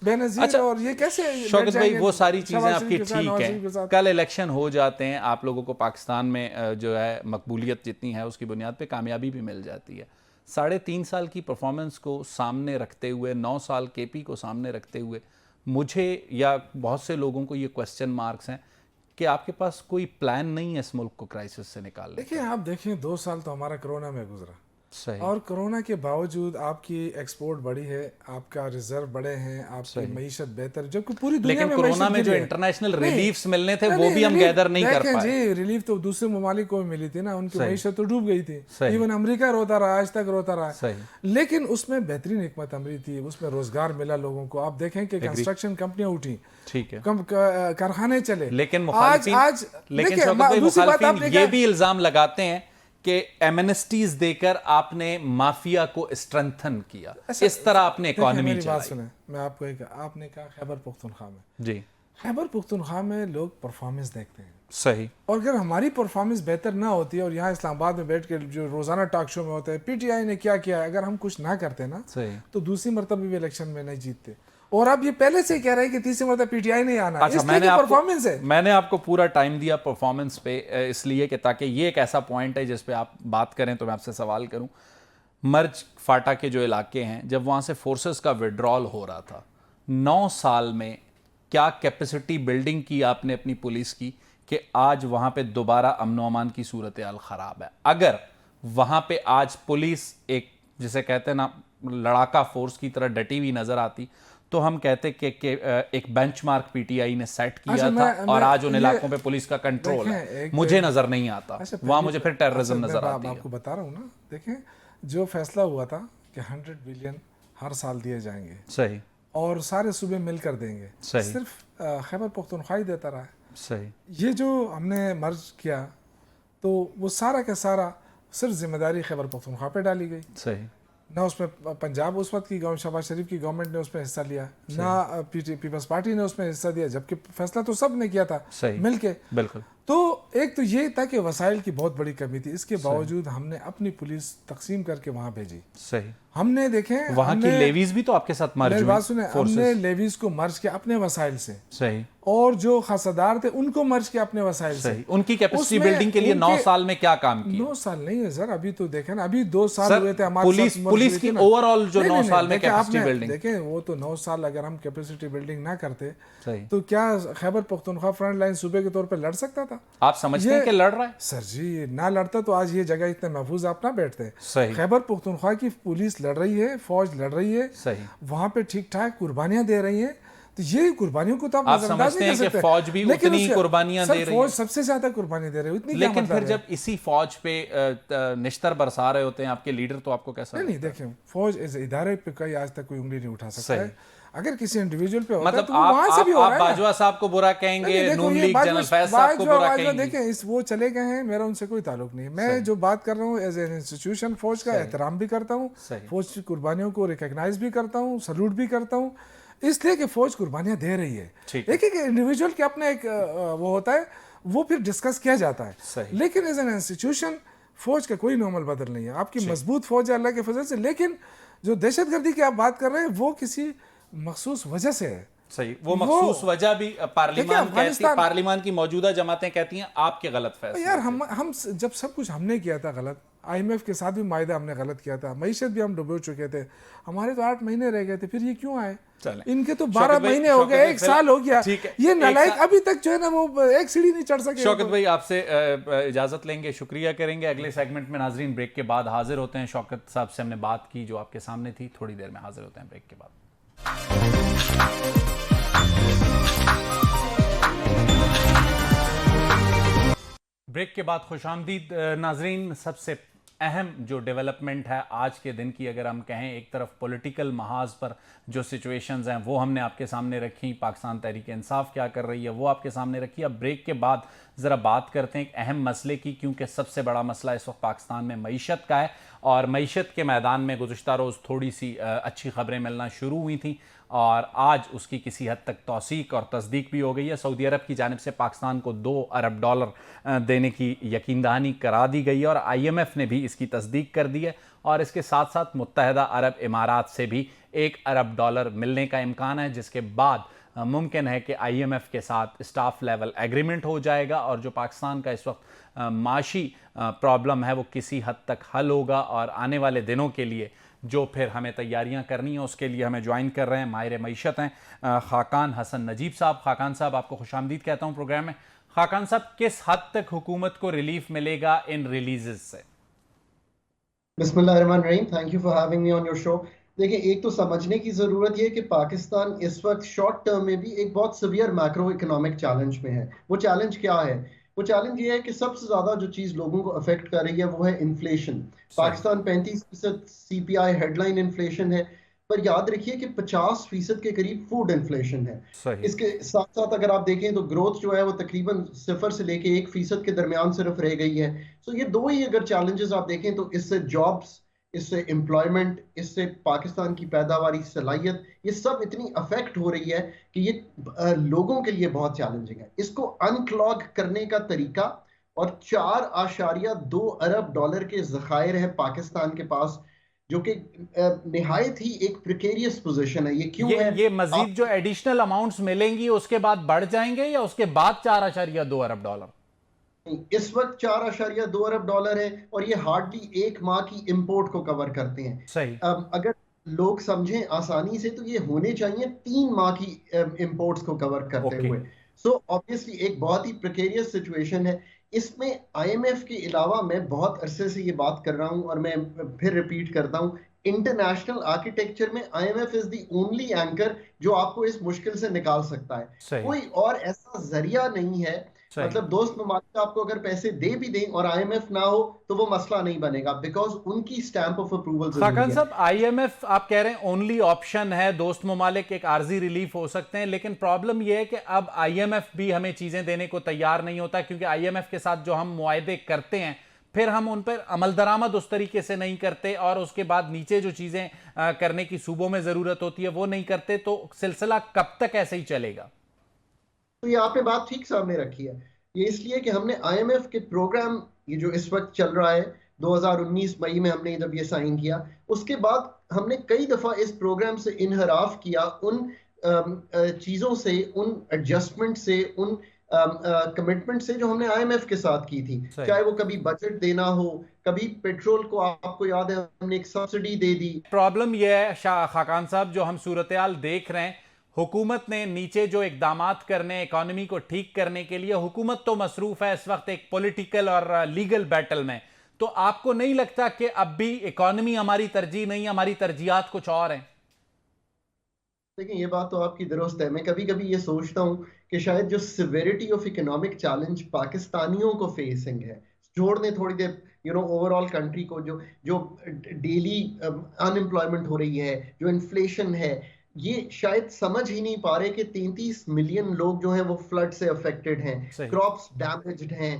E: बेनजीर। अच्छा, और ये कैसे?
A: शौकत भाई, वो सारी चीजें आपकी ठीक है, कल इलेक्शन हो जाते हैं, आप लोगों को पाकिस्तान में जो है मकबूलियत जितनी है उसकी बुनियाद पे कामयाबी भी मिल जाती है। 3.5 साल की परफॉर्मेंस को सामने रखते हुए, 9 साल केपी को सामने रखते हुए, मुझे या बहुत से लोगों को ये क्वेश्चन मार्क्स हैं कि आपके पास कोई प्लान नहीं है इस मुल्क को क्राइसिस से निकालने।
E: देखिए, आप देखें 2 साल तो हमारा कोरोना में गुजरा।
A: सही।
E: और कोरोना के बावजूद आपकी एक्सपोर्ट बढ़ी है, आपका रिजर्व बढ़े हैं, आपकी मईशत बेहतर, जबकि पूरी दुनिया में
A: कोरोना में जो इंटरनेशनल रिलीफ्स मिलने थे वो भी हम गैदर नहीं कर पाए।
E: जी, रिलीफ तो दूसरे ममालिक को मिली थी ना, उनकी मईशत तो डूब गई थी। इवन अमेरिका रोता रहा, आज तक रोता रहा। लेकिन उसमें बेहतरीन हिकमत अमली थी, उसमें रोजगार मिला लोगों को। आप देखें कि कंस्ट्रक्शन कंपनियां उठी,
A: ठीक है,
E: कारखाने चले।
A: लेकिन मुखालिफिन ये भी इल्जाम लगाते हैं कि एमनेस्टीज देकर आपने माफिया को स्ट्रेंथन किया, इस तरह आपने इकोनॉमी चलाई।
E: मैं आपको आपने कहा खैबर पख्तूनख्वा में,
A: जी,
E: खैबर पख्तूनख्वा में लोग परफॉर्मेंस देखते हैं।
A: सही।
E: और अगर हमारी परफॉर्मेंस बेहतर ना होती है, और यहाँ इस्लामाबाद में बैठ के जो रोजाना टॉक शो में होता है पीटीआई ने क्या किया, अगर हम कुछ ना करते ना, तो दूसरी मरतबा भी इलेक्शन में नहीं जीतते। और अब ये पहले से कह रहे हैं कि तीसरी मरतबा पीटीआई नहीं आना।
A: अच्छा,
E: परफॉर्मेंस है।
A: मैंने आपको पूरा टाइम दिया परफॉर्मेंस पे, इसलिए कि ताकि ये एक ऐसा पॉइंट है जिस पे आप बात करें तो मैं आपसे सवाल करूं। मर्ज फाटा के जो इलाके हैं, जब वहां से फोर्सेस का विड्रॉल हो रहा था, 9 साल में क्या कैपेसिटी बिल्डिंग की आपने अपनी पुलिस की कि आज वहां पे दोबारा अमन अमान की सूरत हाल खराब है? अगर वहां पे आज पुलिस एक जिसे कहते हैं ना लड़ाका फोर्स की तरह डटी हुई नजर आती तो हम कहते कि एक बेंचमार्क पीटीआई ने सेट किया था और आज उन इलाकों पे पुलिस का कंट्रोल है, मुझे नजर नहीं आता। वहां मुझे फिर टेररिज्म नजर आती है।
E: आपको बता रहा हूँ ना, देखें जो फैसला हुआ था कि 100 बिलियन हर साल दिए जाएंगे,
A: सही,
E: और सारे सूबे मिलकर देंगे,
A: सही,
E: सिर्फ खैबर पख्तूनख्वा ही देता रहा है,
A: सही।
E: ये जो हमने मर्ज किया तो वो सारा का सारा सिर्फ जिम्मेदारी खैबर पख्तूनख्वा पे डाली गई,
A: सही।
E: ना उसमें पंजाब उस वक्त की शहबाज शरीफ की गवर्नमेंट ने उसमें हिस्सा लिया, ना पीपल्स पार्टी ने उसमें हिस्सा दिया, जबकि फैसला तो सब ने किया था मिलके।
A: बिल्कुल।
E: तो एक तो ये था कि वसाइल की बहुत बड़ी कमी थी, इसके बावजूद हमने अपनी पुलिस तकसीम करके वहां भेजी।
A: सही।
E: हमने देखें
A: वहां की लेवीज भी तो आपके साथ मर्ज हुई।
E: हमने लेवीज को मर्ज किया अपने वसाइल से,
A: सही,
E: और जो खासादार थे उनको मर्ज किया अपने वसाइल से।
A: उनकी कैपेसिटी बिल्डिंग के लिए 9 साल में क्या काम किया?
E: 9 साल नहीं है सर, अभी तो देखें ना, अभी 2 साल हुए थे हमारे
A: पुलिस की ओवरऑल जो 9 साल में कैपेसिटी बिल्डिंग।
E: देखें वो तो 9 साल अगर हम कैपेसिटी बिल्डिंग ना करते तो क्या खैबर पख्तूनख्वा फ्रंट लाइन सूबे के तौर पर लड़ सकता था?
A: आप समझते हैं कि लड़ रहा है?
E: सर जी, ना लड़ता तो आज ये जगह इतने महफूज आप ना बैठते।
A: सही।
E: खैबर पख्तूनख्वा की पुलिस लड़ रही है, फौज लड़ रही है,
A: सही,
E: वहां पे ठीक ठाक कुर्बानियां दे रही है। तो तो ये कुर्बानियों को तो आप
A: समझते हैं कि फौज भी उतनी कुर्बानियां दे रही है?
E: फौज सबसे ज्यादा कुर्बानी दे रही है, उतनी क्या
A: लेकिन
E: मतलब
A: फिर जब इसी फौज पे निश्तर बरसा रहे होते हैं आपके लीडर, तो आपको कैसा
E: नहीं देखें, फौज इस इदारे पे कोई आज तक कोई उंगली नहीं उठा सकता है। अगर किसी इंडिविजुअल पे होता
A: मतलब
E: है तो वहां से भी हो रहा है।
A: बाजवा साहब को बुरा कहेंगे, नून लीग जनरल फैज साहब को बुरा कहेंगे?
E: देखें, इस वो चले गए हैं, मेरा उनसे कोई ताल्लुक नहीं है। मैं जो बात कर रहा हूँ एज एन इंस्टीट्यूशन फौज का एहतराम भी करता हूँ, फौज की कुर्बानियों को रिकॉग्नाइज भी करता हूँ, सल्यूट भी करता हूँ, इसलिए कि फौज कुर्बानियां दे रही है। एक एक इंडिविजुअल के अपने एक वो होता है, वो फिर डिस्कस किया जाता है। लेकिन एज एन इंस्टीट्यूशन फौज का कोई नॉर्मल बदल नहीं है। आपकी मजबूत फौज है अल्लाह के फजल से, लेकिन जो दहशतगर्दी की आप बात कर रहे हैं वो किसी मखसूस वजह से है।
A: सही, वो मखसूस वजह भी पार्लियामान की मौजूदा जमातें कहती हैं आपके गलत फैसले।
E: यार हम जब सब कुछ हमने किया था गलत, IMF के साथ भी मायदा हमने गलत किया था, मईशत भी हम डुबो चुके थे, हमारे तो 8 महीने रह गए थे, फिर ये क्यों आए? इनके तो 12 महीने हो गए, 1 साल हो गया, ये नालायक अभी तक जो है ना वो एक सीढ़ी नहीं चढ़ सके।
A: शौकत भाई आपसे इजाजत लेंगे, शुक्रिया करेंगे। अगले सेगमेंट में नाजरीन ब्रेक के बाद हाजिर होते हैं। शौकत साहब से हमने बात की जो आपके सामने थी, थोड़ी देर में हाजिर होते हैं ब्रेक के बाद। ब्रेक के बाद खुशामदीद नाजरीन। सबसे अहम जो डेवलपमेंट है आज के दिन की, अगर हम कहें, एक तरफ पॉलिटिकल महाज पर जो सिचुएशंस हैं वो हमने आपके सामने रखी, पाकिस्तान तहरीक इंसाफ क्या कर रही है वो आपके सामने रखी। अब ब्रेक के बाद ज़रा बात करते हैं एक अहम मसले की, क्योंकि सबसे बड़ा मसला इस वक्त पाकिस्तान में मईशत का है, और मईशत के मैदान में गुज़श्ता रोज़ थोड़ी सी अच्छी खबरें मिलना शुरू हुई थी, और आज उसकी किसी हद तक तौसीक और तस्दीक भी हो गई है। सऊदी अरब की जानिब से पाकिस्तान को $2 अरब देने की यकीन दहानी करा दी गई है, और IMF ने भी इसकी तस्दीक कर दी है, और इसके साथ साथ मुत्तहदा अरब इमारात से भी $1 अरब मिलने का इम्कान है, जिसके बाद मुमकिन है कि IMF के साथ स्टाफ लेवल एग्रीमेंट हो जाएगा, और जो पाकिस्तान का इस वक्त माशी प्रॉब्लम है वो किसी हद तक हल होगा। और आने वाले दिनों के लिए जो फिर हमें तैयारियां करनी है, उसके लिए हमें ज्वाइन कर रहे हैं माहिर मईशत हैं खाकान हसन नजीब साहब। खाकान साहब, आपको खुशामदीद कहता हूं प्रोग्राम में। खाकान साहब, किस हद तक हुकूमत को रिलीफ मिलेगा इन रिलीजेस से?
F: बिस्मिल्लाहिर्रहमानिर्रहीम, thank you for having me on your show. देखिए, एक तो समझने की ज़रूरत यह है कि पाकिस्तान इस वक्त शॉर्ट टर्म में भी एक बहुत सीवियर मैक्रो इकोनॉमिक चैलेंज में है। वो चैलेंज क्या है? वो चैलेंज ये है कि सबसे ज़्यादा जो चीज़ लोगों को अफेक्ट कर रही है वो है inflation. Pakistan 35% CPI headline inflation है, पर याद रखिए कि 50% के करीब फूड इन्फ्लेशन है। इसके साथ साथ अगर आप देखें तो ग्रोथ जो है वो तकरीबन 0 से लेके 1% के दरमियान सिर्फ रह गई है। सो ये दो ही अगर चैलेंजेस आप देखें तो इससे जॉब्स, इससे एम्प्लॉयमेंट, इससे पाकिस्तान की पैदावारी सलाहियत, ये सब इतनी अफेक्ट हो रही है कि ये लोगों के लिए बहुत चैलेंजिंग है। इसको अनक्लॉग करने का तरीका, और $4.2 अरब के ज़खायर है पाकिस्तान के पास, जो कि निहायत ही एक प्रिकेरियस पोजीशन है। ये क्यों है?
A: ये मजीद जो एडिशनल अमाउंट्स मिलेंगी उसके बाद बढ़ जाएंगे, या उसके बाद $4.2 अरब?
F: इस वक्त $4.2 अरब है, और ये हार्डली 1 माह की इंपोर्ट को कवर करते हैं।
A: सही।
F: अगर लोग समझें आसानी से तो ये होने चाहिए 3 माह की इंपोर्ट्स को कवर करते हुए। सो ऑब्वियसली एक बहुत ही प्रिकेरियस सिचुएशन है। इसमें IMF के अलावा मैं बहुत अरसे से ये बात कर रहा हूं, और मैं फिर रिपीट करता हूं, इंटरनेशनल आर्किटेक्चर में IMF is the only anchor जो आपको इस मुश्किल से निकाल सकता है। कोई और ऐसा जरिया नहीं है। मतलब दोस्त ममालिक आपको अगर पैसे दे भी दें और IMF ना हो तो वो मसला नहीं बनेगा, बिकॉज उनकी स्टैंप ऑफ अप्रूवल जरूरी है।
A: साहब, IMF आप कह रहे हैं ओनली ऑप्शन है, दोस्त ममालिक एक आर्जी रिलीफ हो सकते हैं, लेकिन प्रॉब्लम यह है कि अब IMF भी हमें चीजें देने को तैयार नहीं होता, क्योंकि IMF के साथ जो हम मुआहदे करते हैं फिर हम उन पर अमल दरामद उस तरीके से नहीं करते, और उसके बाद नीचे जो चीजें करने की सूबों में जरूरत होती है वो नहीं करते, तो सिलसिला कब तक ऐसे ही चलेगा?
F: तो ये आपने बात ठीक सामने रखी है। ये इसलिए कि हमने IMF के प्रोग्राम, ये जो इस वक्त चल रहा है, 2019 मई में हमने जब ये साइन किया, उसके बाद हमने कई दफा इस प्रोग्राम से इनहराफ किया, उन चीजों से, उन एडजस्टमेंट से, उन कमिटमेंट से जो हमने IMF के साथ की थी। चाहे वो कभी बजट देना हो, कभी पेट्रोल को, आपको याद है हमने एक सब्सिडी दे दी।
A: प्रॉब्लम यह है खाकान साहब, जो हम सूरत-ए-हाल देख रहे हैं, हुकूमत ने नीचे जो इकदामात करने, इकोनॉमी को ठीक करने के लिए, हुकूमत तो मसरूफ है इस वक्त एक पॉलिटिकल और लीगल बैटल में, तो आपको नहीं लगता कि अब भी इकोनॉमी हमारी तरजीह नहीं, हमारी तरजीहात कुछ और हैं?
F: देखिए ये बात तो आपकी दुरुस्त है। मैं कभी कभी ये सोचता हूँ कि शायद जो सिविरिटी ऑफ इकोनॉमिक चैलेंज पाकिस्तानियों को फेसिंग है, जोड़ दें थोड़ी देर ओवरऑल कंट्री को, जो जो डेली अनएम्प्लॉयमेंट हो रही है, जो इन्फ्लेशन है, ये शायद समझ ही नहीं पा रहे कि 33 मिलियन लोग जो हैं वो फ्लड से अफेक्टेड हैं, क्रॉप्स डैमेज्ड हैं।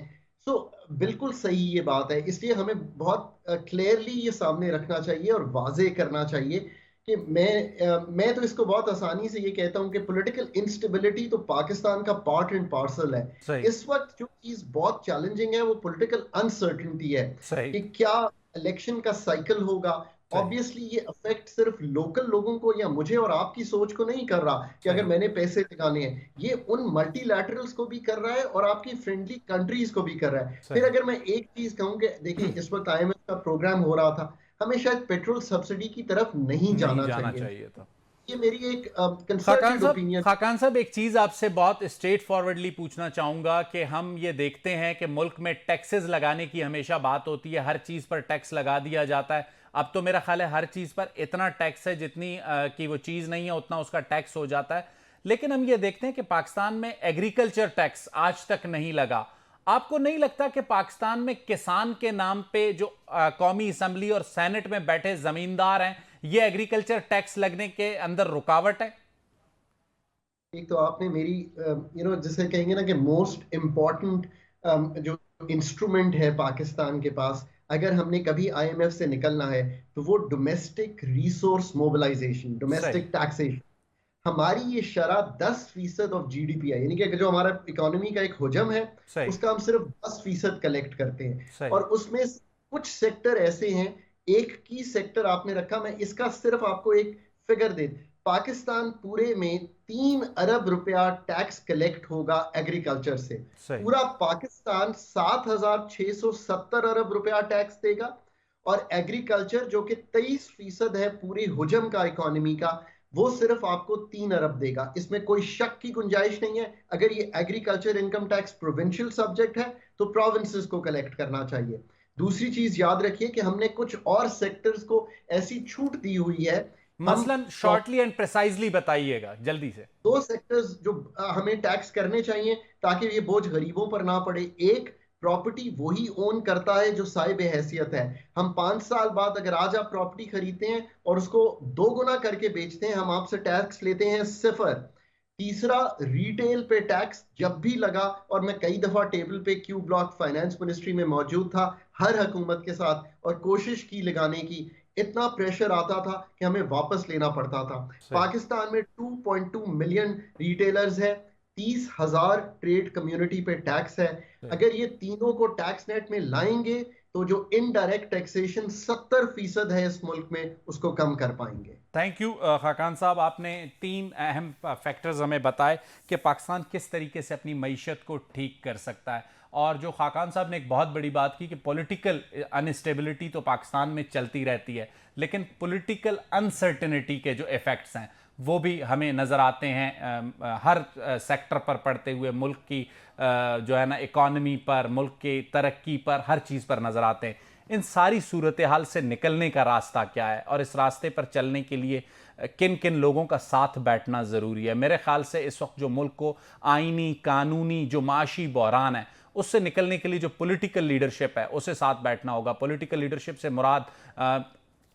F: सो बिल्कुल सही ये बात है, इसलिए हमें बहुत क्लियरली ये सामने रखना चाहिए और वाज़ेह करना चाहिए कि मैं तो इसको बहुत आसानी से ये कहता हूं कि पॉलिटिकल इंस्टेबिलिटी तो पाकिस्तान का पार्ट एंड पार्सल है। इस वक्त जो चीज बहुत चैलेंजिंग है वो पॉलिटिकल अनसर्टेनिटी है कि क्या इलेक्शन का साइकिल होगा। ऑब्वियसली ये अफेक्ट सिर्फ लोकल लोगों को या मुझे और आपकी सोच को नहीं कर रहा कि अगर मैंने पैसे लगाने हैं, ये उन मल्टीलैटरल्स को भी कर रहा है और आपकी फ्रेंडली कंट्रीज को भी कर रहा है। फिर अगर मैं एक चीज कहूं कि देखिए इस वक्त IMF का प्रोग्राम हो रहा था, हमें शायद पेट्रोल सब्सिडी की तरफ नहीं जाना चाहिए था। ये मेरी एक कंसर्न्ड ओपिनियन।
A: खाकान साहब, एक चीज आपसे बहुत स्ट्रेट फॉरवर्डली पूछना चाहूंगा कि हम ये देखते हैं कि मुल्क में टैक्सेस लगाने की हमेशा बात होती है, हर चीज पर टैक्स लगा दिया जाता है। अब तो मेरा ख्याल है हर चीज पर इतना टैक्स है जितनी की वो चीज नहीं है उतना उसका टैक्स हो जाता है। लेकिन हम ये देखते हैं कि पाकिस्तान में एग्रीकल्चर टैक्स आज तक नहीं लगा। आपको नहीं लगता कि पाकिस्तान में किसान के नाम पे जो कौमी असम्बली और सेनेट में बैठे जमींदार हैं, ये एग्रीकल्चर टैक्स लगने के अंदर रुकावट है?
F: एक तो आपने मेरी जिसे कहेंगे ना कि मोस्ट इंपॉर्टेंट जो इंस्ट्रूमेंट है पाकिस्तान के पास, अगर हमने कभी IMF से निकलना है तो वो domestic resource mobilisation, domestic taxation. हमारी ये शरह 10% ऑफ GDP है, यानी कि जो हमारा इकोनॉमी का एक हुजम है उसका हम सिर्फ 10% कलेक्ट करते हैं। और उसमें कुछ सेक्टर ऐसे हैं, एक की सेक्टर आपने रखा, मैं इसका सिर्फ आपको एक फिगर दे, पाकिस्तान पूरे में 3 अरब रुपया टैक्स कलेक्ट होगा एग्रीकल्चर से। पूरा पाकिस्तान 7,670 अरब रुपया टैक्स देगा और एग्रीकल्चर जो कि 23% है पूरी हुजम का इकोनॉमी का, वो सिर्फ आपको 3 अरब देगा। इसमें कोई शक की गुंजाइश नहीं है। अगर ये agriculture income tax provincial subject है तो प्रोविंसेस को कलेक्ट करना चाहिए। दूसरी चीज याद रखिए कि हमने कुछ और सेक्टर्स को ऐसी छूट दी हुई है,
A: मसलन शॉर्टली एंड प्रिसाइजली बताइएगा जल्दी से।
F: 2 सेक्टर्स जो हमें टैक्स करने चाहिए ताकि ये बोझ गरीबों पर ना पड़े। एक, प्रॉपर्टी वही ओन करता है जो साहिब हैसियत है। हम 5 साल बाद अगर आज आप प्रॉपर्टी खरीदते हैं और उसको 2 गुना करके बेचते हैं, हम आपसे टैक्स लेते हैं 0। तीसरा, रिटेल पे टैक्स जब भी लगा, और मैं कई दफा टेबल पे क्यू ब्लॉक फाइनेंस मिनिस्ट्री में मौजूद था हर हुकूमत के साथ और कोशिश की लगाने की, इतना प्रेशर आता था कि हमें वापस लेना पड़ता था। पाकिस्तान में 2.2 मिलियन रिटेलर्स है, 30,000 ट्रेड कम्युनिटी पे टैक्स है। अगर ये तीनों को टैक्स नेट में लाएंगे तो जो इनडायरेक्ट टैक्सेशन 70% है इस मुल्क में, उसको कम कर पाएंगे।
A: थैंक यू खाकान साहब, आपने 3 अहम फैक्टर्स हमें बताए कि पाकिस्तान किस तरीके से अपनी मईशत को ठीक कर सकता है। और जो खाकान साहब ने एक बहुत बड़ी बात की कि पॉलिटिकल अनस्टेबिलिटी तो पाकिस्तान में चलती रहती है, लेकिन पॉलिटिकल अनसर्टेनिटी के जो इफ़ेक्ट्स हैं वो भी हमें नज़र आते हैं हर सेक्टर पर पड़ते हुए, मुल्क की जो है ना इकॉनमी पर, मुल्क की तरक्की पर, हर चीज़ पर नज़र आते हैं। इन सारी सूरत हाल से निकलने का रास्ता क्या है और इस रास्ते पर चलने के लिए किन किन लोगों का साथ बैठना ज़रूरी है? मेरे ख्याल से इस वक्त जो मुल्क को आइनी, कानूनी, जो माशी बहरान है उससे निकलने के लिए जो पॉलिटिकल लीडरशिप है उसे साथ बैठना होगा। पॉलिटिकल लीडरशिप से मुराद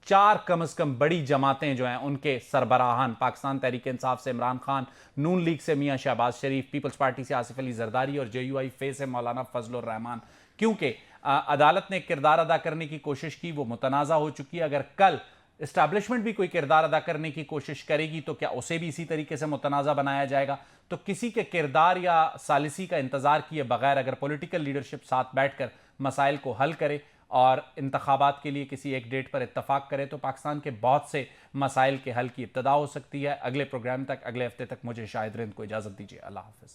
A: 4 कम से कम बड़ी जमातें जो हैं उनके सरबराहान, पाकिस्तान तहरीक इंसाफ से इमरान खान, नून लीग से मियां शहबाज शरीफ, पीपल्स पार्टी से आसिफ अली जरदारी और JUI फे से मौलाना फजलुर रहमान। क्योंकि अदालत ने किरदार अदा करने की कोशिश की, वो मुतनाज़ा हो चुकी है। अगर कल इस्टेब्लिशमेंट भी कोई किरदार अदा करने की कोशिश करेगी तो क्या उसे भी इसी तरीके से मुतनाज़ा बनाया जाएगा? तो किसी के किरदार या सालिसी का इंतज़ार किए बगैर अगर पॉलिटिकल लीडरशिप साथ बैठकर मसाइल को हल करे और इंतखाबात के लिए किसी एक डेट पर इत्तफाक करे तो पाकिस्तान के बहुत से मसाइल के हल की इब्तिदा हो सकती है। अगले प्रोग्राम तक, अगले हफ्ते तक मुझे शाहिद रिंद को इजाज़त दीजिए। अल्लाह हाफ़िज़।